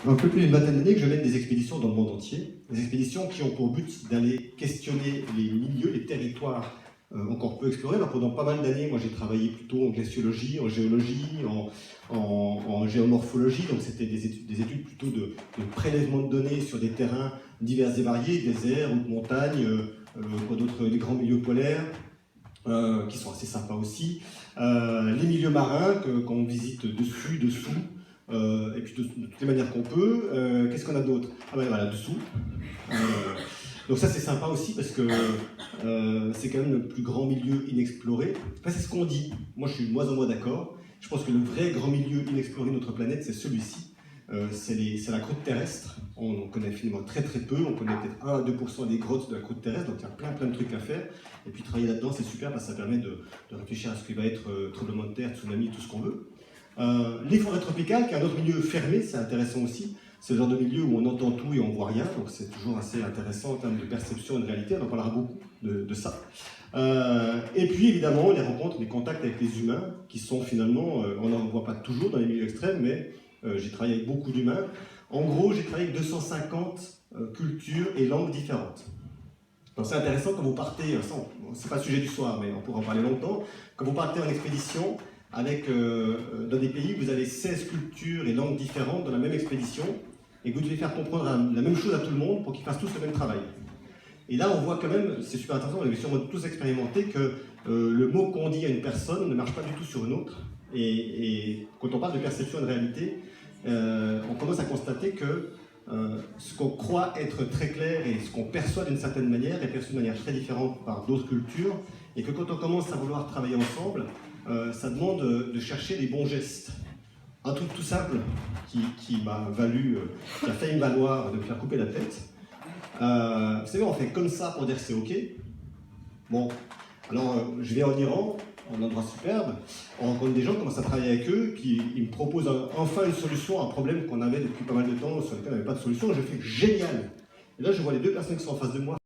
Un peu plus d'une vingtaine d'années que je mène des expéditions dans le monde entier. Des expéditions qui ont pour but d'aller questionner les milieux, les territoires encore peu explorés. Alors pendant pas mal d'années, moi j'ai travaillé plutôt en glaciologie, en géologie, en géomorphologie. Donc c'était des études plutôt de prélèvement de données sur des terrains divers et variés, déserts, hautes montagnes, quoi d'autre, les grands milieux polaires. Qui sont assez sympas aussi. Les milieux marins qu'on visite dessus, dessous, et puis de toutes les manières qu'on peut. Qu'est-ce qu'on a d'autre? Ah ben voilà, dessous. Donc ça c'est sympa aussi parce que c'est quand même le plus grand milieu inexploré. Enfin, c'est ce qu'on dit. Moi je suis de moins en moins d'accord. Je pense que le vrai grand milieu inexploré de notre planète, c'est celui-ci. C'est la croûte terrestre. On connaît finalement très très peu, on connaît peut-être 1 à 2% des grottes de la croûte terrestre, donc il y a plein de trucs à faire. Et puis travailler là-dedans, c'est super parce que ça permet de réfléchir à ce qui va être tremblement de terre, tsunami, tout ce qu'on veut. Les forêts tropicales, qui est un autre milieu fermé, c'est intéressant aussi. C'est le genre de milieu où on entend tout et on voit rien, donc c'est toujours assez intéressant en termes de perception et de réalité. On en parlera beaucoup de ça. Et puis évidemment, les rencontres, les contacts avec les humains, qui sont finalement, on n'en voit pas toujours dans les milieux extrêmes, mais j'ai travaillé avec beaucoup d'humains. En gros, j'ai travaillé avec 250 cultures et langues différentes. Donc c'est intéressant quand vous partez, c'est pas le sujet du soir, mais on pourra en parler longtemps, quand vous partez en expédition avec, dans des pays où vous avez 16 cultures et langues différentes dans la même expédition, et que vous devez faire comprendre la même chose à tout le monde pour qu'ils fassent tous le même travail. Et là, on voit quand même, c'est super intéressant, on avait sûrement tous expérimenté que le mot qu'on dit à une personne ne marche pas du tout sur une autre. Et quand on parle de perception et de réalité, on commence à constater que ce qu'on croit être très clair et ce qu'on perçoit d'une certaine manière est perçu de manière très différente par d'autres cultures, et que quand on commence à vouloir travailler ensemble, ça demande de chercher les bons gestes. Un truc tout simple qui m'a valu, qui a failli me valoir de me faire couper la tête. Vous savez, on fait comme ça pour dire que c'est ok. Bon, alors je vais en Iran, un endroit superbe, on rencontre des gens, on commence à travailler avec eux, ils me proposent enfin une solution à un problème qu'on avait depuis pas mal de temps, sur lequel on n'avait pas de solution, et je fais génial. Et là, je vois les deux personnes qui sont en face de moi.